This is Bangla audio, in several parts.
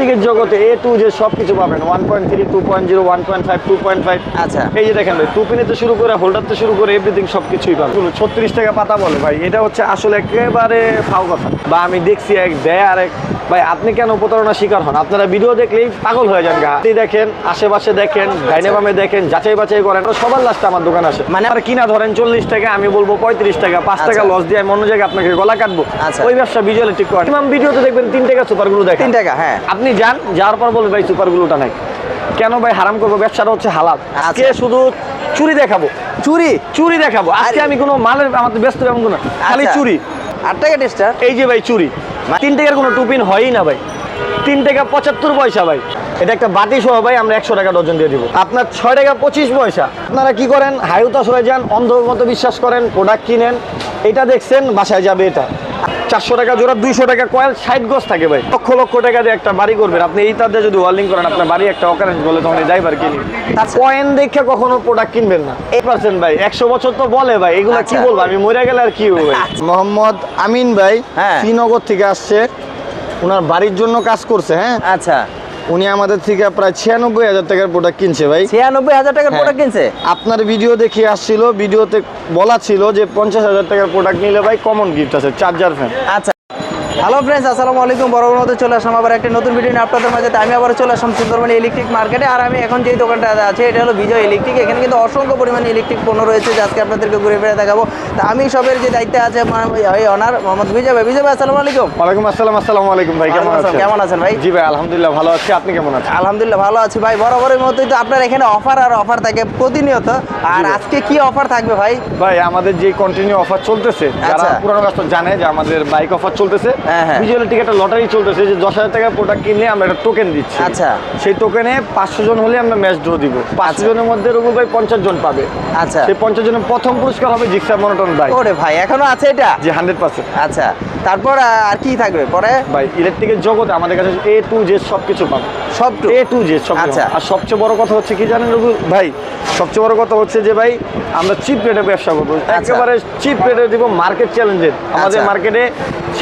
ইলেকট্রিকের জগতে এ টু যে সবকিছু পাবেন 1.3 2.0 1.5 2.5। আচ্ছা, এই যে দেখেন ভাই, টুপিনে তো শুরু করে হোল্ডার তো শুরু করে এভরিথিং সবকিছুই পাবেন। 36 টাকা পাতা বলে ভাই, এটা হচ্ছে আসলে একেবারে ফাও কথা। বা আমি দেখছি এক দেয় আর এক ভাই, আপনি কেন প্রতারণার শিকার হন? আপনারা ভিডিও দেখলেই পাগল হয়ে যান গা। আপনি দেখেন, আশেপাশে দেখেন, ডাইনে বামে দেখেন, যাচাই বাছাই করেন, সবার লাস্টে আমার দোকান আসে। মানে আর কিনা ধরেন 40 টাকা, আমি বলবো 35 টাকা, 5 টাকা লস দিয়ে আমি অন্য জায়গায় আপনাকে গলা কাটবো। ওই ব্যবসা ভিজুয়ালি ঠিক করেন। ম্যাম ভিডিওতে দেখবেন 3 টাকা সুপারগুলো দেখেন, 3 টাকা। হ্যাঁ, আপনি যান, যাওয়ার পর বলবেন ভাই সুপারগুলোটা নাই। কেন ভাই হারাম করবো? ব্যবসাটা হচ্ছে হালাল। আজকে শুধু চুরি দেখাবো, চুরি দেখাবো। আজকে আমি কোনো মালের আমাদের ব্যস্ত এমন কোনো, খালি চুরি। 8 টাকা টেস্টার। এই যে ভাই চুরি, 3 টাকার কোনো টুপিন হয়ই না ভাই। 3 টাকা 75 পয়সা ভাই। এটা একটা বাটি সহ ভাই আমরা 100 টাকা ডজন দিয়ে দিব। আপনার 6 টাকা 25 পয়সা। আপনারা কি করেন? হাইউতাস হয়ে যান, অন্ধর মতো বিশ্বাস করেন, প্রোডাক্ট কিনেন। এটা দেখছেন, বাসায় যাবে এটা 400 টাকা জোড়া, 200 টাকা কয়েল, 60 গজ থাকে ভাই। লক্ষ লক্ষ টাকা দিয়ে একটা বাড়ি করবেন আপনি। এই তার দিয়ে যদি ওয়ার্লিং করেন, আপনার বাড়ি একটা অকারেন্স বলে তখন এই ড্রাইভার কিনি। কয়েন দেখে কখনো প্রোডাক্ট কিনবেন না। 8% ভাই, 100 বছর তো বলে ভাই, এগুলো কি বলবো আমি, মরে গেলে আর কি হবে। মোহাম্মদ আমিন ভাই শ্রীনগর থেকে আসছে, ওনার বাড়ির জন্য কাজ করছে। হ্যাঁ, আচ্ছা, উনি আমাদের থেকে প্রায় 96,000 টাকার প্রোডাক্ট কিনছে ভাই। 96,000 টাকার প্রোডাক্ট কিনছে। আপনার ভিডিও দেখে আসছিল, ভিডিওতে বলা ছিল যে 50,000 টাকার প্রোডাক্ট নিলে ভাই কমন গিফট আছে, চার্জার ফ্যান। আচ্ছা, হ্যালো ফ্রেন্ডস, আসসালামু আলাইকুম। বরাবর মতো চলে আসলাম আবার একটা নতুন ভিডিও নিয়ে আপনাদের মাঝে। আমি আবার চলে আসলাম সুন্দরবন ইলেকট্রিক মার্কেটে। আর আমি এখন যেই দোকানটা আছে এটা হলো বিজয় ইলেকট্রিক। এখানে কিন্তু অসংখ্য পরিমাণে ইলেকট্রিক পণ্য রয়েছে, যে আজকে আপনাদেরকে ঘুরে ফিরে দেখাবো। তা আমি সবের যে দায়িত্বে আছে অনার মোহাম্মদ বিজয় ভাই। বিজয় ভাই, আসসালামু আলাইকুম। ওয়ালাইকুম আসসালাম। আসসালামু আলাইকুম ভাই, কেমন আছেন? কেমন আছেন ভাই? জি ভাই, আলহামদুলিল্লাহ ভালো আছি। আপনি কেমন আছেন? আলহামদুলিল্লাহ ভালো আছি ভাই। বরাবরের মতোই তো আপনার এখানে অফার আর অফার থাকে প্রতিনিয়ত। আর আজকে কি অফার থাকবে ভাই? ভাই আমাদের যে কন্টিনিউ অফার চলতেছে, যারা পুরনো কাস্টমার জানে যে আমাদের বাইক অফার চলতেছে। বিজয় ইলেকট্রিক একটা লটারি চলতেছে, যে 10,000 টাকার প্রোডাক্ট কিনলে আমরা একটা টোকেন দিচ্ছি। আচ্ছা, সেই টোকেনে 500 জন হলে আমরা ম্যাচ ড্র দিব। 500 জনের মধ্যে রুবুল ভাই 50 জন পাবে। আচ্ছা, সেই 50 জনের প্রথম পুরস্কার হবে জিক্সার মনোটন বাইক। ওরে ভাই, এখনো আছে এটা? জি, 100%। আচ্ছা, তারপর আর কি থাকবে পরে? ভাই ইলেকট্রিকের জগতে আমাদের কাছে এ টু জেড সবকিছু পাবে, সব এ টু জেড সব। আচ্ছা, আর সবচেয়ে বড় কথা হচ্ছে কি জানেন রবি ভাই? সবচেয়ে বড় কথা হচ্ছে যে ভাই আমরা চিপ রেটে ব্যবসা করবো, একেবারে চিপ রেটে দিব। মার্কেট চ্যালেঞ্জের আমাদের মার্কেটে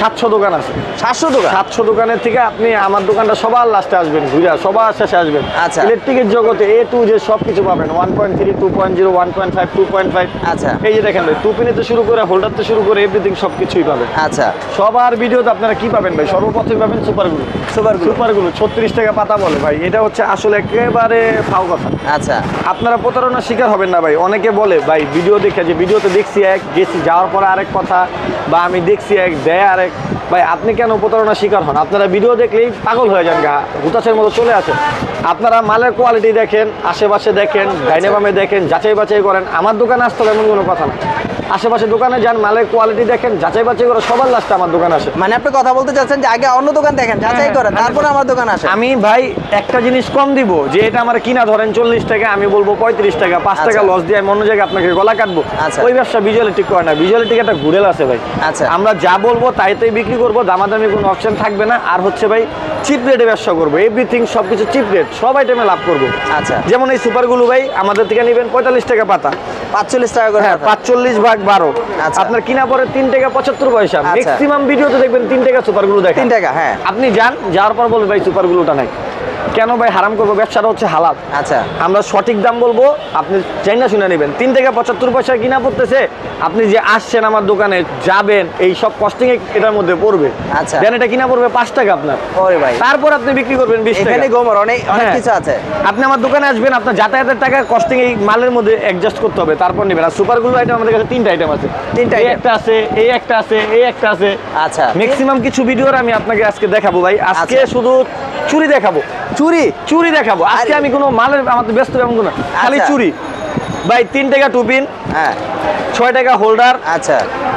700 দোকান আছে। 700 দোকান? 700 দোকানের থেকে আপনি আমার দোকানটা সবার লাস্টে আসবেন, ঘুরে সবার শেষে আসবেন। আচ্ছা, ইলেকট্রিকের জগতে এ টু জেড সবকিছু পাবেন 1.3 2.0 1.5 2.5। আচ্ছা, এই যে দেখেন ভাই, টুপিনে তো শুরু করে হোল্ডার তো শুরু করে এভরিথিং সবকিছুই পাবেন। আচ্ছা, সবার ভিডিওতে আপনারা কি পাবেন ভাই? সর্বপ্রথম পাবেন সুপারগুলো। 36 টাকা পাতা বলে ভাই, এটা হচ্ছে আসলে একেবারে ফাও কথা। আচ্ছা, আপনারা প্রতারণার শিকার হবেন না ভাই। অনেকে বলে ভাই ভিডিও দেখে, যে ভিডিওতে দেখছি এক, গেছি যাওয়ার পরে আরেক কথা, বা আমি দেখছি এক দেয় আরেক। ভাই আপনি কেন প্রতারণার শিকার হন? আপনারা ভিডিও দেখলেই পাগল হয়ে যান গা, হুতাশের মতো চলে আসেন। আপনারা মালের কোয়ালিটি দেখেন, আশেপাশে দেখেন, ডাইনে বামে দেখেন, যাচাই বাছাই করেন। আমার দোকানে আসতে হবে এমন কোনো কথা না। আশেপাশে দোকানে যান, মালের কোয়ালিটি দেখেন, যাচাই বাছাই করে সবার লাস্টে আমার দোকানে আসে। মানে আপনি কথা বলতে চাচ্ছেন যে আগে অন্য দোকান দেখেন, যাচাই করেন, তারপরে আমার দোকান আসে। আমি ভাই একটা জিনিস কম দিব, যে এটা আমার কিনা ধরেন 40 টাকা, আমি বলবো 35 টাকা, 5 টাকা লস দিয়ে আমি অন্য জায়গায় আপনাকে গলা কাটবো। ওই ব্যবসা ভিজুয়ালি ঠিক করে না। ভিজুয়ালি ঠিক একটা ঘুরেল আছে ভাই। আচ্ছা, আমরা যা বলবো তাইতেই বিক্রি করবো, দামাদামি কোনো অপশন থাকবে না। আর হচ্ছে ভাই চিপ রেটে ব্যবসা করবো, এভরিথিং সবকিছু চিপ রেট, সব আইটেমে লাভ করবো। আচ্ছা, যেমন এই সুপারগুলো ভাই আমাদের থেকে নেবেন 45 টাকা পাতা, 45 টাকা করে। হ্যাঁ, 45 ভাগ 12। আচ্ছা, আপনার কিনা পরে 3 টাকা 75 পয়সা। ম্যাক্সিমাম ভিডিওতে দেখবেন 3 টাকা সুপারগুলো দেখেন। 3 টাকা, হ্যাঁ। আপনি যান, যাওয়ার পর বলবেন ভাই সুপারগুলোটা নাই। কেন ভাই হারাম করবো? ব্যবসাটা হচ্ছে হালাল। আচ্ছা, আমরা সঠিক দাম বলবো, আপনি চাই না শুনে নেবেন। 3 টাকা 75 পয়সা কিনা পড়তেছে, আপনি যে আসছেন আমার দোকানে যাবেন, এই সব কস্টিং এটার মধ্যে পড়বে। আচ্ছা, দেন এটা কিনা পড়বে 5 টাকা আপনার। ওরে ভাই, তারপর আপনি বিক্রি করবেন 20 টাকা। এখানে গোমর অনেক কিছু আছে। আপনি আমার দোকানে আসবেন, আপনার যাতায়াতের টাকা কস্টিং এই মালের মধ্যে অ্যাডজাস্ট করতে হবে, তারপর নেবেন। আর সুপারগুলো আইটেম আমাদের কাছে 3টা আইটেম আছে। 3টা একটা আছে, এই একটা আছে, এই একটা আছে। আচ্ছা, ম্যাক্সিমাম কিছু ভিডিওর আমি আপনাকে আজকে দেখাবো ভাই। আজকে শুধু চুরি দেখাবো, চুরি দেখাবো। আজকে আমি কোনো মালের আমাদের ব্যস্ত এমন কোনো, খালি চুরি ভাই। 3 টাকা টুপিন, হ্যাঁ, 6 টাকা হোল্ডার, আচ্ছা,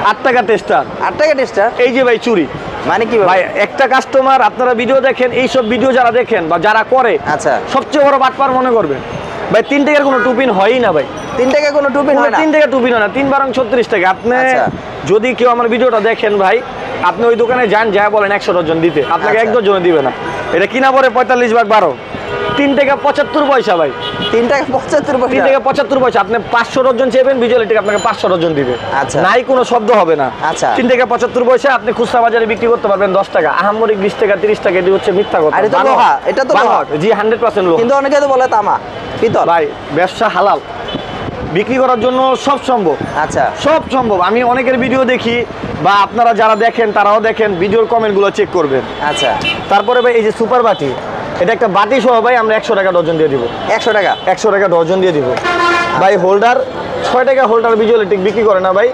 8 টাকা টেস্টার। 8 টাকা টেস্টার? এই যে ভাই চুরি। মানে কি ভাই একটা কাস্টমার, আপনারা ভিডিও দেখেন, এই সব ভিডিও যারা দেখেন বা যারা করে, আচ্ছা, সবচেয়ে বড় বাটপার মনে করবেন ভাই। 3 টাকার কোনো টুপিন হয়ই না ভাই। 3 টাকা কোনো টুপিন হয় না? 3 টাকা টুপিন হয় না। 3 বারং 36 টাকা। আপনি যদি কেউ আমার ভিডিওটা দেখেন ভাই, আপনি ওই দোকানে যান, যা বলেন 100 ডজন দিতে, আপনাকে 1 ডজন দিবে না। এটা কিনা পরে 45 ভাগ 12। 3 টাকা 75 পয়সা ভাই। 3 টাকা 75 3 পয়সা। টাকা 75 পয়সা। আপনি 500 ডজন চেয়েবেন, ভিজুয়াল ইলেকট্রিক আপনাকে 500 ডজন দিবে। আচ্ছা। নাই কোনো শব্দ হবে না। আচ্ছা। 3 টাকা 75 পয়সা আপনি খুচরা বাজারে বিক্রি করতে পারবেন 10 টাকা। আহামরি 20 টাকা 30 টাকা এটি হচ্ছে মিথ্যা কথা। আর এটা তো বানোয়াট। লোহা, এটা তো লোহা। বানোয়াট, জি 100% লোহা। কিন্তু অনেকে তো বলে তামা, পিতল। ভাই ব্যবসা হালাল, বিক্রি করার জন্য সব সম্ভব। আচ্ছা। সব সম্ভব। আমি অনেকের ভিডিও দেখি, বা আপনারা যারা দেখেন তারাও দেখেন, ভিডিওর কমেন্টগুলো চেক করবেন। আচ্ছা। তারপরে ভাই এই যে সুপার বাটি, এটা একটা বাটি সহ ভাই আমরা 100 টাকা ডজন দিয়ে দিব। 100 টাকা। 100 টাকা ডজন দিয়ে দিব ভাই। হোল্ডার 6 টাকা হোল্ডার ভিজুয়াল ইলেকট্রিক বিক্রি করে না ভাই,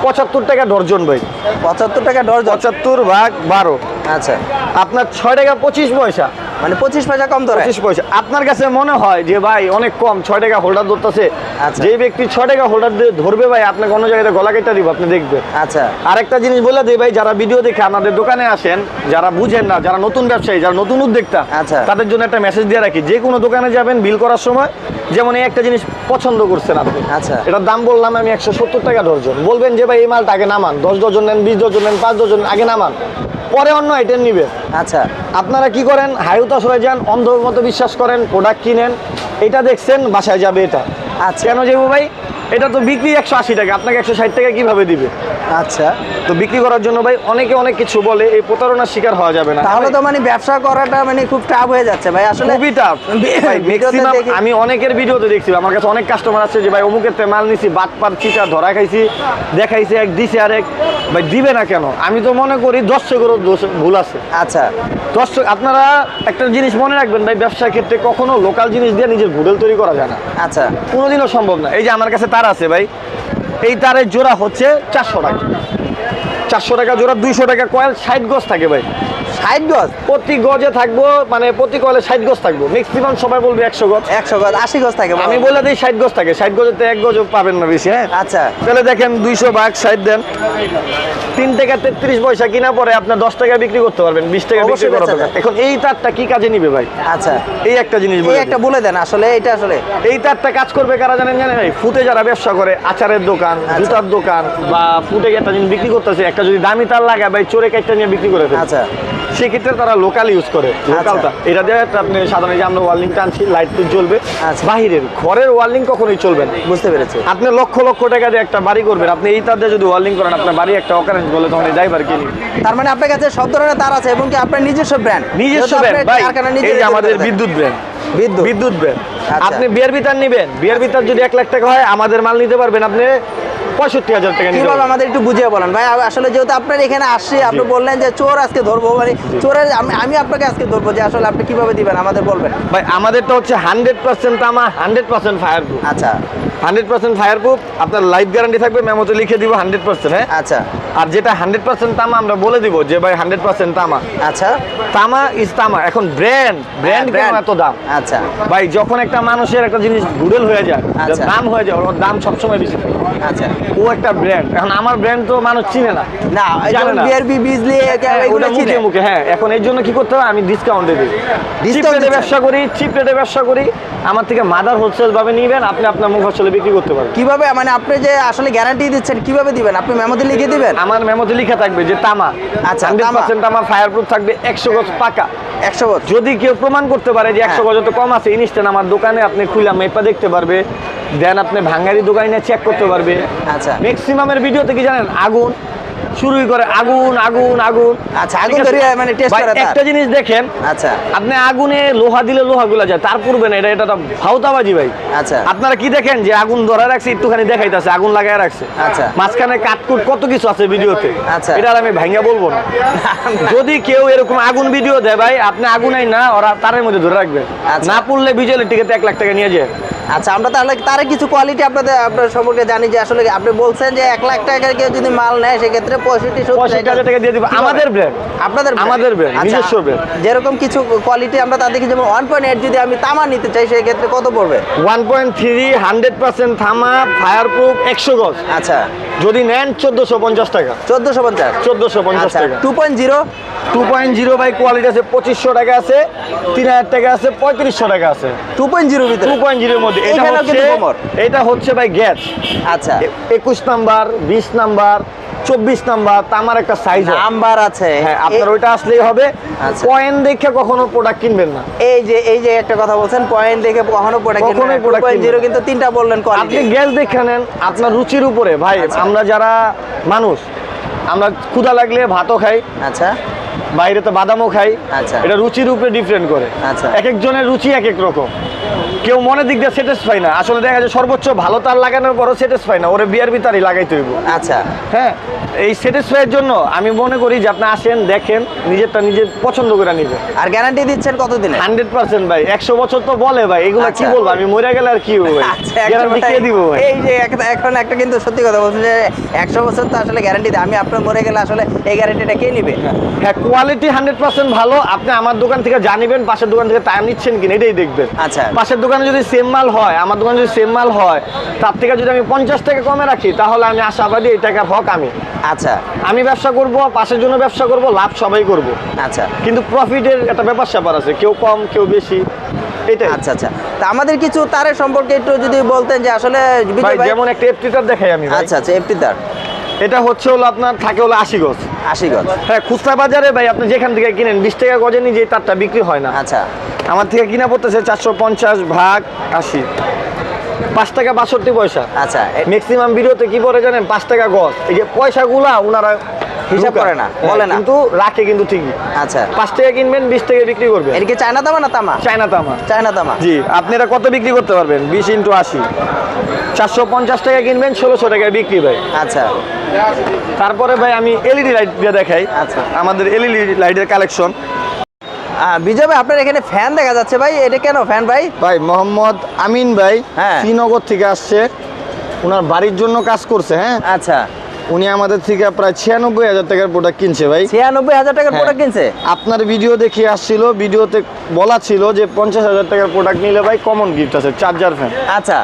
75 টাকা ডজন ভাই। 75 টাকা ডজন। 75 ভাগ 12, আচ্ছা। আপনার 6 টাকা 25 পয়সা। মানে 25 পয়সা কম ধরে। 25 পয়সা। আপনার কাছে মনে হয় যে ভাই অনেক কম, 6 টাকা হোল্ডার ধরতেছে। আচ্ছা। যে ব্যক্তি 6 টাকা হোল্ডার দিয়ে ধরবে ভাই, আপনাকে অন্য জায়গায় গলা কেটে দিব, আপনি দেখবেন। আচ্ছা। আরেকটা জিনিস বলে দিই ভাই, যারা ভিডিও দেখে আমাদের দোকানে আসেন, যারা বুঝেন না, যারা নতুন ব্যবসায়ী, যারা নতুন উদ্যোক্তা, আচ্ছা। তাদের জন্য একটা মেসেজ দিয়ে রাখি। যে কোনো দোকানে যাবেন বিল করার সময়, যেমন এই একটা জিনিস পছন্দ করছেন আপনি, আচ্ছা। এটার দাম বললাম আমি 170 টাকা ডজন, বলবেন যে ভাই এই মালটা আগে নামান, 10 ডজন নেন, 20 ডজন নেন, 5 ডজন আগে নামান, পরে অন্য আইটেম নিবে। আচ্ছা। আপনারা কি করেন, হায়ুতাস হয়ে যান, অন্ধর মতো বিশ্বাস করেন, প্রোডাক্ট কিনেন, এটা দেখছেন বাসায় যাবে এটা। আচ্ছা। কেন যাবো ভাই, এটা তো বিক্রি 180 টাকা, আপনাকে 160 টাকা কিভাবে দিবে? আচ্ছা। তো বিক্রি করার জন্য ভাই অনেকে অনেক কিছু বলে, এই প্রতারণার শিকার হওয়া যাবে না। তাহলে তো মানে ব্যবসা করাটা মানে খুব টাফ হয়ে যাচ্ছে ভাই আসলে। খুবই টাফ ভাই। ভিডিওতে ম্যাক্সিমাম দেখি- আমি অনেকের ভিডিওতে দেখছি, আমার কাছে অনেক কাস্টমার আছে যে ভাই অমুকের থেকে মাল নিছি, বাটপার চিটা ধরা খাইছি, দেখাইছে এক, দিছে আরেক, ভাই দিবে না কেন? আমি তো মনে করি দর্শকেরও ভুল আছে। আচ্ছা। দর্শক, আপনারা একটা জিনিস মনে রাখবেন ভাই, ব্যবসার ক্ষেত্রে কখনো লোকাল জিনিস দিয়ে নিজের ভুডেল তৈরি করা যায় না, আচ্ছা। কোনোদিনও সম্ভব না। এই যে আমার কাছে তার আছে ভাই, এই তারের জোড়া হচ্ছে 400 টাকা। 400 টাকা জোড়া, 200 টাকা কয়েল, 60 গজ থাকে ভাই। 60 গজ। প্রতি গজে থাকবো, মানে প্রতি কয়েলে 60 গজ থাকবো। ম্যাক্সিমাম সবাই বলবে 100 গজ। 100 গজ, 80 গজ থাকে। আমি বলে দিই 60 গজ থাকে। 60 গজের তো 1 গজও পাবেন না বেশি। হ্যাঁ, আচ্ছা। তাহলে দেখেন 200 ভাগ 60 দেন, 3 টাকা 33 পয়সা কিনা পরে আপনার 10 টাকা বিক্রি করতে পারবেন, 20 টাকা বিক্রি অবশ্যই করা বেচা টাকা। যায়। এখন এই তারটা কি কাজে নিবে ভাই? আচ্ছা। এই একটা জিনিস এই বলে একটা দিই। বলে দেন আসলে এটা আসলে। এই তারটা কাজ করবে কারা জানেন? ভাই ফুটে যারা ব্যবসা করে, আচারের দোকান, জুতার দোকান, বা ফুটে একটা জিনিস বিক্রি করতেছে, একটা যদি দামি তার লাগায় ভাই, চোরে একটা নিয়ে বিক্রি করে ফেলে। আচ্ছা। সেক্ষেত্রে তারা লোকাল ইউজ করে। লোকালটা এটা দিয়ে একটা আপনি সাধারণত যে আমরা ওয়ার্লিং টানছি, লাইট তো জ্বলবে। আচ্ছা। বাহিরের ঘরের ওয়ার্লিং কখনোই চলবে না। বুঝতে পেরেছি। আপনি লক্ষ লক্ষ টাকা দিয়ে একটা বাড়ি করবেন, আপনি এই তার দিয়ে যদি ওয়ার্লিং করেন, আপনার বাড়ি একটা অকারেন্স বলে তখন এই ড্রাইভার কিনি। তার মানে আপনার কাছে সব ধরনের তার আছে এবং কি আপনার নিজস্ব ব্র্যান্ড। নিজস্ব ব্র্যান্ড ভাই, এই যে আমাদের বিদ্যুৎ ব্র্যান্ড। বিদ্যুৎ ব্র্যান্ড। আচ্ছা। আপনি বিয়ার বিতার নিবেন, বিয়ার বিতার যদি 1 লাখ টাকা হয়, আমাদের মাল নিতে পারবেন আপনি 65,000 টাকা নিতে কিভাবে পারবেন। আমাদের একটু বুঝিয়ে বলেন ভাই। আসলে যেহেতু আপনার এখানে আসছি, আপনি বললেন যে চোর আজকে ধরবো, মানে চোরের আমি আপনাকে আজকে ধরবো, যে আসলে আপনি কিভাবে দিবেন আমাদের বলবেন। ভাই আমাদেরটা হচ্ছে 100% তামা, 100% ফায়ার প্রুফ। আচ্ছা। 100% ফায়ার প্রুফ, আপনার লাইফ গ্যারান্টি থাকবে, মেমোতে লিখে দিব 100%। হ্যাঁ, আচ্ছা। আর যেটা 100% তামা আমরা বলে দিব যে ভাই 100% তামা। আচ্ছা। তামা ইজ তামা। এখন ব্র্যান্ড কেন এত দাম? আচ্ছা। ভাই যখন একটা মানুষের একটা জিনিস গুডেল হয়ে যায়, আচ্ছা। দাম হয়ে যায়, ওর দাম সবসময় বেশি থাকে। আচ্ছা। ও একটা ব্র্যান্ড। এখন আমার ব্র্যান্ড তো মানুষ চিনে না, না জানে না। বিআরবি বিজলি এগুলো ওটা মুখে মুখে। হ্যাঁ, এখন এর জন্য কি করতে হবে, আমি ডিসকাউন্টে দিই, চিপ রেটে ব্যবসা করি, চিপ রেটে ব্যবসা করি। আমার থেকে মাদার হোলসেল ভাবে নিবেন, আপনি আপনার মুখ আসলে বিক্রি করতে পারবেন। কিভাবে মানে আপনি যে আসলে গ্যারান্টি দিচ্ছেন কিভাবে দিবেন? আপনি মেমোতে লিখে দিবেন? আমার মেমোতে লেখা থাকবে যে তামা। আচ্ছা, 100% তামা, ফায়ার প্রুফ থাকবে, 100 গজ পাকা। 100 গজ। যদি কেউ প্রমাণ করতে পারে যে 100 গজ তো কম আছে, ইনস্ট্যান্ট আমার দোকানে আপনি খুলে মেপা দেখতে পারবে, দেন আপনি ভাঙ্গারি দোকানে নিয়ে চেক করতে পারবে। আচ্ছা। ম্যাক্সিমামের ভিডিওতে কি জানেন, আগুন শুরুই করে, আগুন আগুন আগুন। আচ্ছা, আগুন ঠিক আছে? ধরিয়ে মানে টেস্ট ভাই, করে তার। একটা জিনিস দেখেন, আচ্ছা। আপনি আগুনে লোহা দিলে লোহাগুলা যায়, তার পূর্বে না, এটা তো ফাউতাবাজি ভাই। আচ্ছা। আপনারা কি দেখেন যে আগুন ধরা রাখছে, একটুখানি দেখাইতেছে, আগুন লাগায় রাখছে। আচ্ছা। মাঝখানে কাটকুট কত কিছু আছে ভিডিওতে। আচ্ছা। এটা আর আমি ভাঙ্গা বলবো না। যদি কেউ এরকম আগুন ভিডিও দেয় ভাই, আপনি আগুনাই না, ওরা তারের মধ্যে ধরে রাখবে। আচ্ছা। না পড়লে ভিজুয়ালের টিকিট 1 লাখ টাকা নিয়ে যায়। আচ্ছা, আমরা তাহলে তার কিছু কোয়ালিটি আপনার সম্পর্কে জানি, যে আসলে আপনি বলছেন যে 1 লাখ টাকার কেউ যদি মাল নেয় সেক্ষেত্রে 65,000 টাকা দিয়ে দিব। আমাদের ব্র্যান্ড, আপনাদের আমাদের brand, নিজস্ব brand। যেরকম কিছু কোয়ালিটি আমরা তাদের কি, যেমন 1.8 যদি আমি তামা নিতে চাই সেই ক্ষেত্রে কত পড়বে? 1.3 100% থামা, ফায়ার প্রুফ, 100 গজ। আচ্ছা। যদি নেন 1450 টাকা। 1450। 1450 আচ্ছা। টাকা। 2.0 2.0 ভাই কোয়ালিটি আছে, 2500 টাকা আছে, 3000 টাকা আছে, 3500 টাকা আছে। 2.0 ভিতরে 2.0 এর মধ্যে। এটা এখানেও হচ্ছে, কিন্তু কমর। এটা হচ্ছে ভাই গ্যাস। আচ্ছা। 21 নাম্বার, 20 নাম্বার, 24 নাম্বার তামার একটা সাইজ নাম্বার আছে। হ্যাঁ, আপনার ওইটা আসলেই হবে। আচ্ছা। পয়েন্ট দেখে কখনো প্রোডাক্ট কিনবেন না। এই যে একটা কথা বলছেন, পয়েন্ট দেখে কখনো প্রোডাক্ট কিনবেন না। কখনোই product 2.0 কিনবেন না। কিন্তু তিনটা বললেন আপনি কোয়ালিটি। গ্যাস দেখে নেন, আপনার রুচির উপরে ভাই। আচ্ছা। আমরা যারা মানুষ, আমরা ক্ষুধা লাগলে ভাতও খাই, আচ্ছা বাইরে তো বাদামও খাই। আচ্ছা। এটা রুচির উপরে ডিফারেন্ট করে। আচ্ছা। এক একজনের রুচি এক এক রকম। কেউ মনের দিক দিয়ে স্যাটিসফাই না, আসলে দেখা যায় সর্বোচ্চ ভালো তার লাগানোর পরও স্যাটিসফাই না, ওরে বিয়ার ভিতরেই লাগাইতে হইব। আচ্ছা হ্যাঁ, এই স্যাটিসফাইয়ের জন্য আমি মনে করি যে আপনি আসেন, দেখেন, নিজেরটা নিজে পছন্দ করে নিবেন। আর গ্যারান্টি দিচ্ছেন কতদিনে? 100% ভাই। 100 বছর তো বলে ভাই, এগুলো কি আচ্ছা। বলবো, আমি মরে গেলে আর কি হবে ভাই? আচ্ছা, গ্যারান্টি কে দিব ভাই? এই যে এখন একটা কিন্তু সত্যি কথা বলছেন যে 100 বছর তো আসলে গ্যারান্টি দেয়। আমি আপনার মরে গেলে আসলে এই গ্যারান্টিটা কে নিবে? হ্যাঁ, কোয়ালিটি 100% ভালো। আপনি আমার দোকান থেকে জানিবেন, পাশের দোকান থেকে তা নিচ্ছেন কিনা এটাই দেখবেন। আচ্ছা। পাশের দোকানে যদি সেম মাল হয়, আমার দোকানে যদি সেম মাল হয়, তার থেকে যদি আমি 50 টাকা কমে রাখি, তাহলে আমি আশাবাদী এই টাকার হক আচ্ছা আমি ব্যবসা করব, পাশের জন্য ব্যবসা করব, লাভ সবাই করব। আচ্ছা কিন্তু প্রফিটের একটা ব্যাপার স্যাপার আছে, কেউ কম কেউ বেশি, এটাই। আচ্ছা আচ্ছা। তা আমাদের কিছু তারের সম্পর্কে একটু যদি বলতেন যে আসলে ভাই বিজয় ভাই। যেমন একটা এফটিটার দেখাই আমি ভাই। আচ্ছা আচ্ছা, এফটি তার এটা হচ্ছে হলো আপনার থাকে হলো 80 গজ। 80 গজ। হ্যাঁ, খুচরা বাজারে ভাই আপনি যেখান থেকে কিনেন 20 টাকা গজে নিয়ে যে তারটা বিক্রি হয় না। আচ্ছা আমার থেকে কিনা পড়তেছে 450 ভাগ 80, 5 টাকা 62 পয়সা। আচ্ছা ম্যাক্সিমাম ভিডিওতে কি করে জানেন, 5 টাকা গজ। এই যে পয়সাগুলা ওনারা হিসাব ঢুকায়। করে না, হ্যাঁ, বলে না। কিন্তু রাখে কিন্তু ঠিকই। আচ্ছা 5 টাকা কিনবেন, 20 টাকা বিক্রি করবেন। এটা কি চায়না তামা না তামা? চায়না তামা। চায়না তামা। জি, আপনি এটা কত বিক্রি করতে পারবেন? 20 × 80, 450 টাকা কিনবেন, 1600 টাকায় বিক্রি ভাই। আচ্ছা তারপরে ভাই আমি এলইডি লাইট দিয়ে দেখাই। আচ্ছা। আমাদের এলইডি লাইটের কালেকশন। বিজয় ভাই আপনার এখানে ফ্যান দেখা যাচ্ছে ভাই, এটা কেন ফ্যান ভাই? ভাই মোহাম্মদ আমিন ভাই হ্যাঁ। শ্রীনগর থেকে আসছে, ওনার বাড়ির জন্য কাজ করছে। হ্যাঁ, আচ্ছা উনি আমাদের থেকে প্রায় 96,000 টাকার প্রোডাক্ট কিনছে ভাই। 96,000 টাকার হ্যাঁ। প্রোডাক্ট কিনছে? আপনার ভিডিও দেখে আসছিল, ভিডিওতে বলা ছিল যে 50,000 টাকার প্রোডাক্ট নিলে ভাই কমন গিফট আছে, চার্জার ফ্যান। আচ্ছা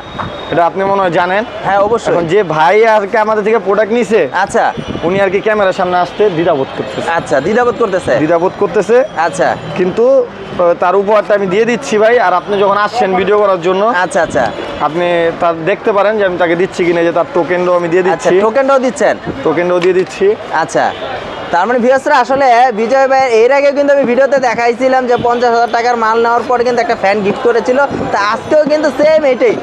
এটা আপনি মনে হয় জানেন। হ্যাঁ অবশ্যই। এখন যে ভাই আর কি আমাদের থেকে প্রোডাক্ট নিছে, আচ্ছা উনি আর কি ক্যামেরার সামনে আসতে দ্বিধাবোধ করতেছে। আচ্ছা দ্বিধাবোধ করতেছে। দ্বিধাবোধ করতেছে, আচ্ছা কিন্তু তার উপহারটা আমি দিয়ে দিচ্ছি ভাই। আর আপনি যখন আসছেন ভিডিও করার জন্য, আচ্ছা আচ্ছা আপনি তার দেখতে পারেন যে আমি তাকে দিচ্ছি কিনা, যে তার টোকেনটাও আমি দিয়ে আচ্ছা, দিচ্ছি। টোকেনটাও দিচ্ছেন? টোকেনটাও দিয়ে দিচ্ছি। আচ্ছা, তার মানে ভিউয়ার্সরা আসলে বিজয় ভাই এর আগে কিন্তু আমি ভিডিওতে দেখাইছিলাম যে 50,000 টাকার মাল নেওয়ার পরে কিন্তু একটা ফ্যান গিফট করেছিল। তা আজকেও কিন্তু সেম এটাই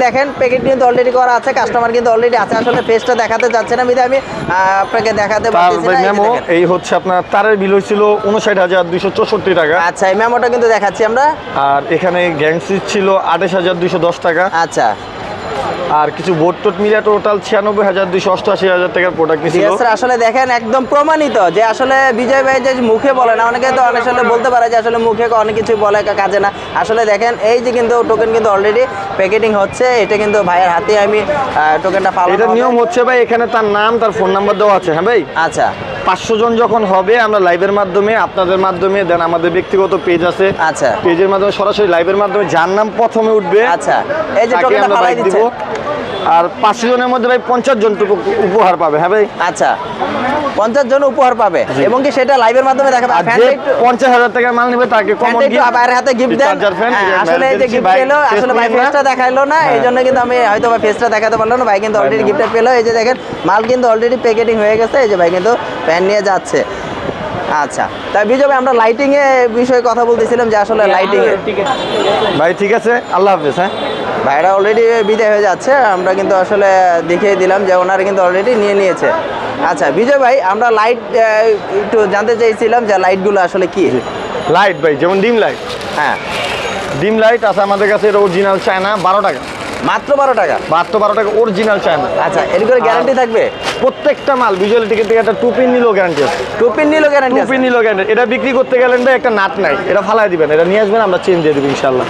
দেখেন, প্যাকেট কিন্তু অলরেডি করা আছে, কাস্টমার কিন্তু অলরেডি আছে। আসলে ফেসটা দেখাতে যাচ্ছে না বিধায় আমি আপনাকে দেখাতে তার পারতেছি ভাই না। এই যে মেমো দেখেন। এই হচ্ছে আপনার তারের বিল হয়েছিল 59,264 টাকা। আচ্ছা, এই মেমোটা কিন্তু দেখাচ্ছি আমরা। আর এখানে গ্যাং সুইচ ছিল 28,210 টাকা। আচ্ছা আর কিছু বোর্ড টোট মিলে টোটাল 96,288 টাকার প্রোডাক্ট নিয়েছিল। ভিউয়ার্সরা আসলে দেখেন একদম প্রমাণিত যে আসলে বিজয় ভাই যে মুখে বলে না, অনেকে তো অনেক সময় বলতে পারে যে আসলে মুখে অনেক কিছু বলে কাজে না। আসলে দেখেন এই যে কিন্তু টোকেন কিন্তু অলরেডি প্যাকেটিং হচ্ছে, এটা কিন্তু ভাইয়ের হাতে আমি টোকেনটা পাবো। এটা নিয়ম হচ্ছে ভাই, এখানে তার নাম তার ফোন নাম্বার দেওয়া আছে। হ্যাঁ ভাই, আচ্ছা 500 জন যখন হবে, আমরা লাইভের মাধ্যমে, আপনাদের মাধ্যমে, দেন আমাদের ব্যক্তিগত পেজ আছে, আচ্ছা পেজের মাধ্যমে সরাসরি লাইভের মাধ্যমে যার নাম প্রথমে উঠবে, আচ্ছা, এই যে তাকে টোকেনটা আমরা পালাই বাইক দিচ্ছে। দিব। আর 500 জনের মধ্যে ভাই 50 জন উপহার পাবে। হ্যাঁ ভাই, আচ্ছা 50 জন উপহার পাবে এবং কি সেটা লাইভের মাধ্যমে দেখাবে। আর যে 50,000 টাকার মাল নেবে তাকে কমন গিফট, বাইরের হাতে গিফট দেন। Charger fan. আসলে এই যে গিফট পেলো, আসলে ভাই ফেসটা দেখাইলো না, এই জন্য কিন্তু আমি হয়তো বা ফেসটা দেখাতে পারলাম না। ভাই কিন্তু অলরেডি গিফটটা পেলো। এই যে দেখেন মাল কিন্তু অলরেডি প্যাকেটিং হয়ে গেছে। এই যে ভাই কিন্তু প্যান নিয়ে যাচ্ছে। আচ্ছা, তাই বিজয় ভাই আমরা লাইটিং এর বিষয়ে কথা বলতেছিলাম যে আসলে লাইটিং ভাই ঠিক আছে, আল্লাহ হাফেজ। হ্যাঁ, ভাইরা অলরেডি বিদায় হয়ে যাচ্ছে, আমরা কিন্তু আসলে দেখিয়ে দিলাম যে ওনারা কিন্তু অলরেডি নিয়ে নিয়েছে। আচ্ছা বিজয় ভাই, আমরা লাইট একটু জানতে চাইছিলাম যে লাইটগুলো আসলে কি? লাইট ভাই যেমন ডিম লাইট। হ্যাঁ, ডিম লাইট আছে আমাদের কাছে, এটা অরিজিনাল চায়না, 12 টাকা, মাত্র 12 টাকা। মাত্র 12 টাকা অরিজিনাল চায়না। আচ্ছা, এর করে গ্যারান্টি থাকবে? প্রত্যেকটা মাল ভিজুয়াল টিকেট থেকে একটা 2 পিন নিলেও গ্যারান্টি আছে। 2 পিন নিলো 2 গ্যারান্টি? পিন নিলেও গ্যারান্টি। এটা বিক্রি করতে গেলেন ভাই একটা নাট নাই, এটা ফালাই দিবেন, এটা নিয়ে আসবেন, আমরা চেঞ্জ দিয়ে দেবো ইনশাআল্লাহ।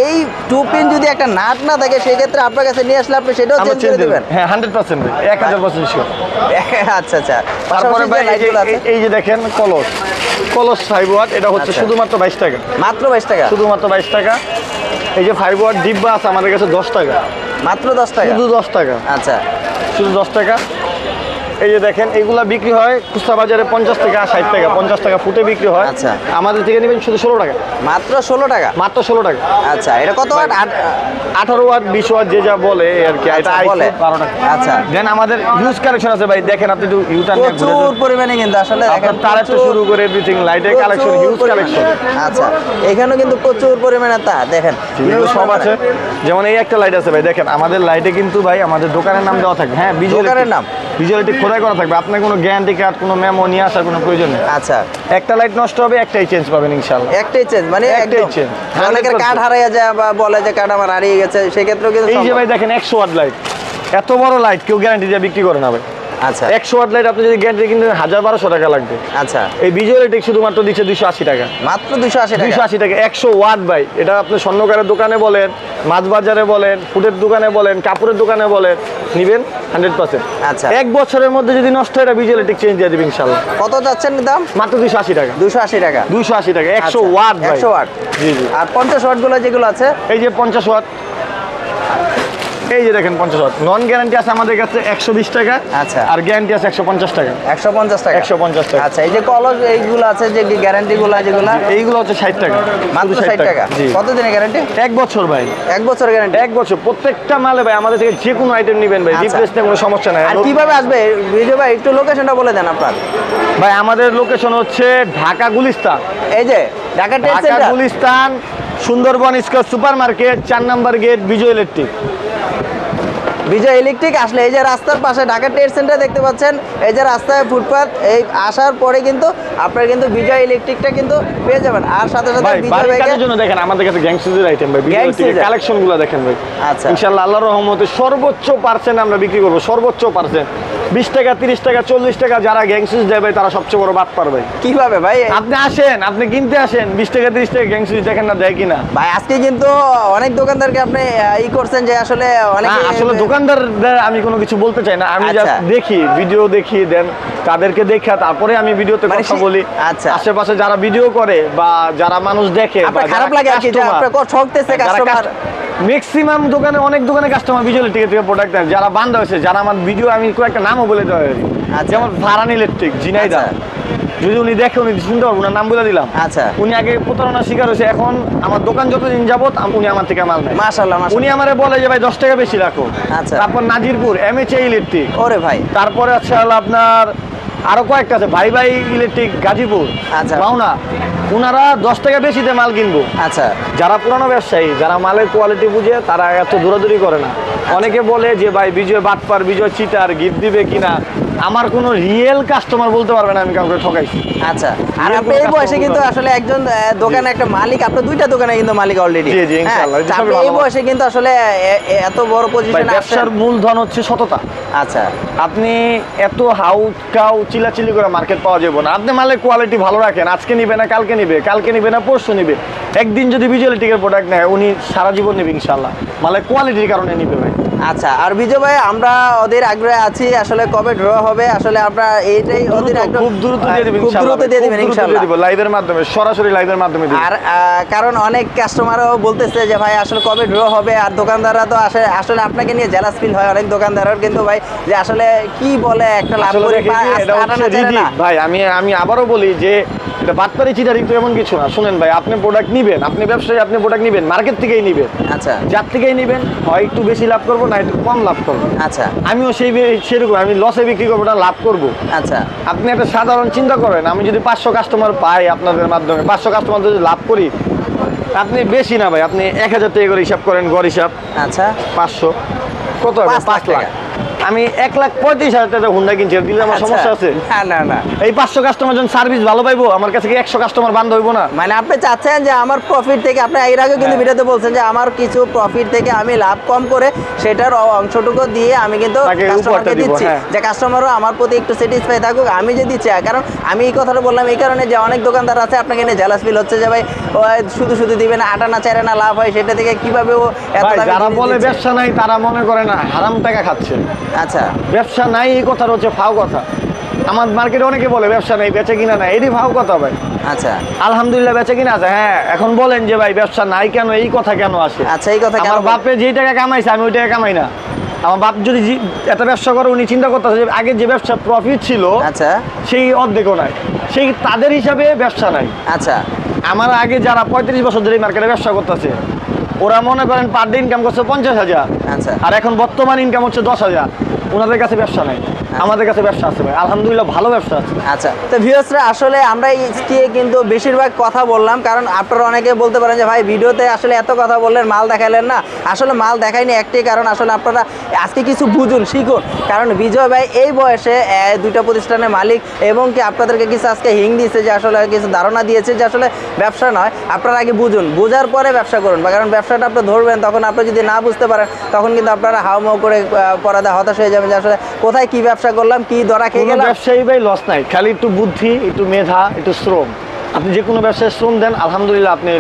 এই 2 পিন যদি একটা নাট না থাকে সেই ক্ষেত্রে আপনার কাছে নিয়ে আসলে আপনি সেটাও আমরা চেঞ্জ চেঞ্জ করে দিবেন? হ্যাঁ 100% ভাই, 1000% শিওর। আচ্ছা আচ্ছা। তারপরে ভাই লাইটগুলো আছে এই যে দেখেন কলস, কলস 5 ওয়াট, এটা হচ্ছে আচ্ছা। শুধুমাত্র 22 টাকা। মাত্র 22 টাকা? শুধুমাত্র 22 টাকা। এই যে 5 ওয়াট ডিব্বা আছে আমাদের কাছে 10 টাকা, মাত্র 10 টাকা? শুধু 10 টাকা, আচ্ছা শুধু 10 টাকা। এই যে দেখেন এগুলা বিক্রি হয় খুচরা বাজারে 50 থেকে 60 টাকা, 50 টাকা ফুটে বিক্রি হয়। আচ্ছা। আমাদের থেকে নেবেন শুধু 16 টাকা, মাত্র 16 টাকা। মাত্র 16 টাকা। আচ্ছা, এটা কত ওয়াট? 18 ওয়াট 20 ওয়াট যে যা বলে আর কি। এটা আচ্ছা, বলে। 12 টাকা। আচ্ছা। দেন আমাদের হিউজ কালেকশন আছে ভাই, দেখেন আপনি একটু ইউটার নিয়ে ঘুরে প্রচুর পরিমাণে কিন্তু আসলে দেখেন তার একটা শুরু করে এভরিথিং লাইটের কালেকশন, হিউজ কালেকশন। আচ্ছা, এখানেও কিন্তু প্রচুর পরিমাণে তার দেখেন এগুলো সব আছে। যেমন এই একটা লাইট আছে ভাই, দেখেন আমাদের লাইটে কিন্তু ভাই আমাদের দোকানের নাম দেওয়া থাকবে। হ্যাঁ, দোকানের নাম? ভিজুয়ালিটি খোদাই করা থাকবে। আপনার কোনো গ্যারান্টি কার্ড, কোনো মেমো নিয়ে আসার কোনো প্রয়োজন নেই। আচ্ছা, একটা লাইট নষ্ট হবে, একটাই চেঞ্জ পাবেন ইনশাআল্লাহ। একটাই চেঞ্জ, মানে একটাই একদম চেঞ্জ। অনেকের কার্ড হারিয়ে যায় বা বলে যে কার্ড আমার হারিয়ে গেছে, সেক্ষেত্রেও কিন্তু এই যে সম্ভব। ভাই দেখেন 100 ওয়াট লাইট, এত বড় লাইট কেউ গ্যারান্টি দিয়ে বিক্রি করে না ভাই। আচ্ছা 100 ওয়াট লাইট আপনি যদি গ্যারান্টি কিনতেন 1000-1200 টাকা লাগবে। আচ্ছা, এই ভিজুয়ালিটি শুধুমাত্র দিচ্ছে 280 টাকা। মাত্র 280 টাকা। 280 টাকা 100 ওয়াট ভাই। এটা আপনি স্বর্ণকারের দোকানে বলেন, মাছ বাজারে বলেন, ফুডের দোকানে বলেন, কাপড়ের দোকানে বলেন, নিবেন 100%। আচ্ছা। এক বছরের মধ্যে যদি নষ্ট হয়, এটা ভিজুয়ালিটি চেঞ্জ দিয়ে দিবেন ইনশাআল্লাহ। কত যাচ্ছেন দাম? মাত্র 280 টাকা। 280 টাকা। 280 টাকা 100 আচ্ছা, ওয়াট ভাই। 100 ওয়াট। জি জি। আর 50 ওয়াট গুলো যেগুলো আছে, এই যে 50 ওয়াট, এই যে দেখেন 50 ওয়াট। নন গ্যারান্টি আছে আমাদের কাছে 120 টাকা। আচ্ছা। আর গ্যারান্টি আছে 150 টাকা। 150 টাকা। 150 টাকা। আচ্ছা, এই যে কলস এইগুলো আছে যে গ্যারান্টি গুলো যেগুলো, এইগুলো হচ্ছে 60 টাকা। মাত্র শুধু 60 টাকা। জি। কত দিনের গ্যারান্টি? 1 বছর ভাই। 1 বছর গ্যারান্টি। 1 বছর প্রত্যেকটা মালে ভাই আমাদের থেকে যে কোনো আইটেম নেবেন ভাই, আচ্ছা। রিপ্লেস নিয়ে কোনো সমস্যা নাই। আর কিভাবে আসবে বিজয় ভাই, একটু লোকেশনটা বলে দেন আপনার। ভাই আমাদের লোকেশন হচ্ছে ঢাকা গুলিস্তান। এই যে Dhaka trade Dhaka centre, Gulistan Sundarban square super market 4 নম্বর গেট, বিজয় ইলেকট্রিক। বিজয় ইলেকট্রিক আসলে এই যে রাস্তার পাশে ঢাকা ট্রেড সেন্টার দেখতে পাচ্ছেন, এই যে রাস্তায় ফুটপাথ, এই আসার পরে কিন্তু আপনার কিন্তু বিজয় ইলেকট্রিকটা কিন্তু পেয়ে যাবেন। আর সাথে সাথে ভাই বিজয় বাড়ির ভাইকে কাজের জন্য দেখেন আমাদের কাছে গ্যাংসুজের আইটেম ভাই, বিজয় Gang ইলেকট্রিকের scissor। কালেকশনগুলো দেখেন ভাই। আচ্ছা। ইনশাআল্লাহ আল্লাহর রহমতে সর্বোচ্চ পার্সেন্ট আমরা বিক্রি করব, সর্বোচ্চ পার্সেন্ট। 20 টাকা 30 টাকা 40 টাকা যারা গ্যাংসুজ দেয় ভাই, তারা সবচেয়ে বড় বাদ পারবে। কিভাবে ভাই? আপনি আসেন, আপনি কিনতে আসেন, 20 টাকা 30 টাকা গ্যাংসুজ দেখেন না, দেয় কিনা। ভাই আজকে কিন্তু অনেক দোকানদারকে আপনি ই করছেন যে আসলে অনেক না, আসলে দোকানদারদের আমি কোনো কিছু বলতে চাই না, আমি আচ্ছা। জাস্ট দেখি, ভিডিও দেখি, দেন তাদেরকে দেখা তারপরে আমি ভিডিওতে মানে কথা বলি। আচ্ছা। আশেপাশে যারা ভিডিও করে বা যারা মানুষ দেখে, আপনার খারাপ লাগে আর কি যে আপনার ঠকতেছে কাস্টমার। ম্যাক্সিমাম দোকানে, অনেক দোকানে কাস্টমার ভিজুয়াল ইলেকট্রিক থেকে প্রোডাক্ট নেয়, যারা বান্ধা হয়েছে, যারা আমার ভিডিও, আমি কয়েকটা নামও বলে দেওয়া হয়। আচ্ছা। যেমন ফারহান ইলেকট্রিক, ঝিনাইদহ। আচ্ছা। যদি উনি দেখে, উনি শুনতে পারবো, ওনার নাম বলে দিলাম। আচ্ছা। উনি আগে প্রতারণার শিকার হয়েছে, এখন আমার দোকান যতদিন যাবত উনি আমার থেকে মাল নেয়। মাশাআল্লাহ উনি মাশাআল্লাহ। আমারে বলে যে ভাই 10 টাকা বেশি রাখো। আচ্ছা। তারপর নাজিরপুর MHA ইলেকট্রিক, ওরে ভাই। তারপরে আছে হলো আপনার আরো কয়েকটা আছে, ভাই ভাই ইলেকট্রিক গাজীপুর, আচ্ছা। পাওনা। উনারা 10 টাকা বেশিতে মাল কিনবো। আচ্ছা। যারা পুরানো ব্যবসায়ী, যারা মালের কোয়ালিটি বুঝে, তারা এত দৌড়াদৌড়ি করে না। অনেকে বলে যে ভাই বিজয় বাটপার, বিজয় চিটার, গিফট দিবে কিনা। আমার কোনো রিয়েল কাস্টমার বলতে পারবে না আমি কাউকে ঠকাইছি। আচ্ছা। আর Real আপনি এই কোনো বয়সে customer কিন্তু বলতে আসলে একজন দোকানে একটা মালিক, আপনার দুইটা দোকানে কিন্তু মালিক অলরেডি। জি, জি, ইনশাআল্লাহ। এটা আপনি সবই এই ভালো। বয়সে কিন্তু আসলে এত বড় ভাই পজিশনে আসছেন। ব্যবসার মূলধন হচ্ছে সততা। আচ্ছা। আপনি এত হাউ কাউ চিলাচিলি করে মার্কেট পাওয়া যাবে না। আপনি মালের কোয়ালিটি ভালো রাখেন, আজকে নিবে না কালকে নিবে, কালকে নিবে না পরশু নিবে। একদিন যদি বিজয় ইলেকট্রিকের প্রোডাক্ট নেয়, উনি সারা জীবন নেবে ইনশাআল্লাহ। মালের কোয়ালিটির কারণে নিবে ভাই। আচ্ছা। আর বিজয় ভাই, আমরা ওদের আগ্রহে আছি, আসলে কবে ড্র হবে, আসলে আমরা এইটাই ওদের আগ্রহ। খুব দ্রুত দিয়ে দিবেন খুব ইনশাআল্লাহ। দ্রুত দিয়ে দিবেন ইনশাআল্লাহ। লাইভের মাধ্যমে, সরাসরি লাইভের মাধ্যমে দিব। আর কারণ অনেক কাস্টমারও বলতেছে যে ভাই আসলে কবে ড্র হবে, আর দোকানদাররা তো আসলে আপনাকে নিয়ে জেলাস ফিল হয় অনেক দোকানদারের, কিন্তু ভাই যে আসলে কি বলে একটা লাভ আসলে করে দেখেছি, এটা হচ্ছে রীতি। ভাই আমি আবারও বলি যে এটা বাটপারি চিটারি তো এমন কিছু না। শুনেন ভাই, আপনি প্রোডাক্ট নিবেন, আপনি ব্যবসায়ী, আপনি প্রোডাক্ট নিবেন, মার্কেট থেকেই নিবেন। আচ্ছা। যার থেকেই নিবেন, হয় একটু বেশি লাভ করবো, না একটু কম লাভ করবো। আচ্ছা। আমিও সেরকম, আমি লসে বিক্রি করবো না, লাভ করবো। আচ্ছা। আপনি একটা সাধারণ চিন্তা করেন, আমি যদি 500 কাস্টমার পাই আপনাদের মাধ্যমে, 500 কাস্টমার যদি লাভ করি, আপনি বেশি না ভাই, আপনি 1000 টাকা করে হিসাব করেন, গড় হিসাব। আচ্ছা। 500 কত হবে? 5 5 লাখ। টাকা। আমি 1,35,000 টাকা হুন্ডা কিনছি, দিলে আমার আচ্ছা। সমস্যা আছে? না না না। এই 500 কাস্টমার যখন সার্ভিস ভালো পাইবো, আমার কাছে কি 100 কাস্টমার বান্ধ হইব না? মানে আপনি চাচ্ছেন যে আমার প্রফিট থেকে, আপনি এর আগে কিন্তু হ্যাঁ। ভিডিওতে বলছেন যে আমার কিছু প্রফিট থেকে আমি লাভ কম করে সেটার অংশটুকু দিয়ে আমি কিন্তু তাকে কাস্টমারকে উপহারটা দিব, দিচ্ছি, হ্যাঁ। যে কাস্টমারও আমার প্রতি একটু স্যাটিসফাই থাকুক, আমি যদি চাই। কারণ আমি এই কথাটা বললাম এই কারণে যে অনেক দোকানদার আছে আপনাকে নিয়ে জেলাস ফিল হচ্ছে যে ভাই ও শুধু শুধু দিবেন, আটা না চারে না লাভ হয়, সেটা থেকে কিভাবে ও এত ভাই দামি যারা জিনিস বলে দিচ্ছে। ব্যবসা নাই, তারা মনে করে না হারাম টাকা খাচ্ছে। আচ্ছা। ব্যবসা নাই এই কথাটা হচ্ছে ফাও কথা। আমার মার্কেটে অনেকে বলে ব্যবসা নেই, বেচে কিনা নাই, এটি ফাও কথা ভাই। আচ্ছা। আলহামদুলিল্লাহ বেচে কিনা আছে। হ্যাঁ, এখন বলেন যে ভাই ব্যবসা নাই কেন, এই কথা কেন আসে? আচ্ছা, এই কথা কেন আমার বাপে যেই টাকা কামাইছে আমি ওই টাকা কামাই না। আমার বাপ যদি একটা ব্যবসা করে উনি চিন্তা করতেছে যে আগে যে ব্যবসা প্রফিট ছিল আচ্ছা সেই অর্ধেকও নাই, সেই তাদের হিসাবে ব্যবসা নাই। আচ্ছা আমার আগে যারা 35 বছর ধরে মার্কেটে ব্যবসা করতেছে ওরা মনে করেন পার ডে ইনকাম করছে 50,000, আচ্ছা আর এখন বর্তমান ইনকাম হচ্ছে 10,000। ওনাদের কাছে ব্যবসা নাই, আমাদের কাছে ব্যবসা আছে ভাই, আলহামদুলিল্লাহ ভালো ব্যবসা আছে। আচ্ছা, তো ভিউয়ার্সরা আসলে আমরা আজকে কিন্তু বেশিরভাগ কথা বললাম, কারণ আপনারা অনেকে বলতে পারেন যে ভাই ভিডিওতে আসলে এত কথা বললেন, মাল দেখাইলেন না। আসলে মাল দেখাইনি একটাই কারণ, আসলে আপনারা আজকে কিছু বুঝুন, শিখুন। কারণ বিজয় ভাই এই বয়সে দুইটা প্রতিষ্ঠানের মালিক, এবং কি আপনাদেরকে কিছু আজকে হিং দিয়েছে, যে আসলে কিছু ধারণা দিয়েছে যে আসলে ব্যবসা নয়, আপনারা আগে বুঝুন, বোঝার পরে ব্যবসা করুন। কারণ ব্যবসাটা আপনি ধরবেন, তখন আপনি যদি না বুঝতে পারেন তখন কিন্তু আপনারা হাওমাও করে পরাদা হতাশ হয়ে যাবেন যে আসলে কোথায় কি ব্যবসা করলাম, কি ধরা খেয়ে কোনো গেলাম। ব্যবসায়ী ভাই লস নাই, খালি একটু বুদ্ধি, একটু মেধা, একটু শ্রম। আপনি যে কোনো ব্যবসায় শ্রম দেন আলহামদুলিল্লাহ আপনি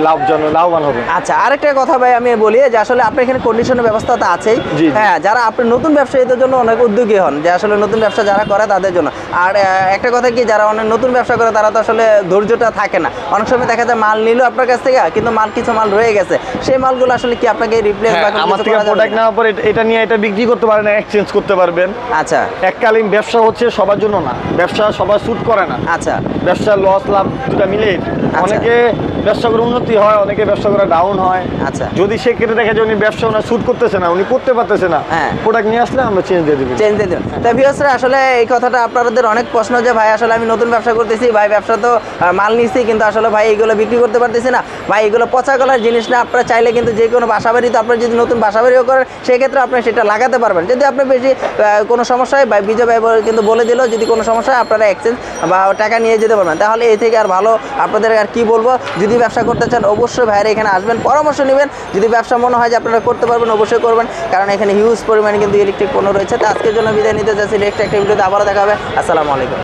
লাভবান হবেন। আচ্ছা, আরেকটা কথা ভাই আমি বলি যে আসলে আপনার এখানে কন্ডিশনের ব্যবস্থা তো আছেই। জি। হ্যাঁ, যারা আপনি নতুন ব্যবসায়ীদের জন্য অনেক উদ্যোগী হন, যে আসলে নতুন ব্যবসা যারা করে তাদের জন্য। আর একটা কথা কি, যারা অনেক নতুন ব্যবসা করে তারা তো আসলে ধৈর্যটা থাকে না। অনেক সময় দেখা যায় মাল নিল আপনার কাছ থেকে, কিন্তু কিছু মাল রয়ে গেছে, সেই মালগুলো আসলে কি আপনাকে রিপ্লেস বা আমার থেকে প্রোডাক্ট নেওয়ার পর এটা নিয়ে এটা বিক্রি করতে পারেন, এক্সচেঞ্জ করতে পারবেন। আচ্ছা এককালীন ব্যবসা হচ্ছে সবার জন্য না, ব্যবসা সবার স্যুট করে না। আচ্ছা ব্যবসা লস লাভ দুটা মিলে, অনেকে ব্যবসা করে উন্নতি হয়, অনেকে ব্যবসা করে ডাউন হয়। আচ্ছা, যদি সে ক্ষেত্রে দেখে যে উনি ব্যবসা ওনার স্যুট করতেছে না, উনি করতে পারতেছে না, হ্যাঁ, প্রোডাক্ট নিয়ে আসলে আমরা চেঞ্জ দিয়ে দিবি। চেঞ্জ দিয়ে দেবেন। তা ভিউয়ার্সরা আসলে এই কথাটা আপনাদের অনেক প্রশ্ন, যে ভাই আসলে আমি নতুন ব্যবসা করতেছি, ভাই ব্যবসা তো মাল নিচ্ছি, কিন্তু আসলে ভাই এইগুলো বিক্রি করতে পারতেছি না, ভাই এগুলো পচা গলার জিনিস না। আপনারা চাইলে কিন্তু যে কোনো বাসাবাড়িতে আপনারা যদি নতুন বাসাবাড়িও করেন, সেক্ষেত্রে আপনি সেটা লাগাতে পারবেন। যদি আপনার বেশি কোনো সমস্যা হয়, ভাই বিজয় ভাই কিন্তু বলে দিল, যদি কোনো সমস্যা হয় আপনারা এক্সচেঞ্জ বা টাকা নিয়ে যেতে পারবেন। তাহলে এই থেকে আর ভালো আপনাদের আর কি বলবো। যদি ব্যবসা করতে চান অবশ্যই ভাইরা এখানে আসবেন, পরামর্শ নেবেন। যদি ব্যবসা মনে হয় যে আপনারা করতে পারবেন, অবশ্যই করবেন, কারণ এখানে হিউজ পরিমাণে কিন্তু ইলেকট্রিক পণ্য রয়েছে। তো আজকের জন্য বিদায় নিতে যাচ্ছি, নেক্সট একটা ভিডিওতে আবারও দেখা হবে। আসসালামু আলাইকুম।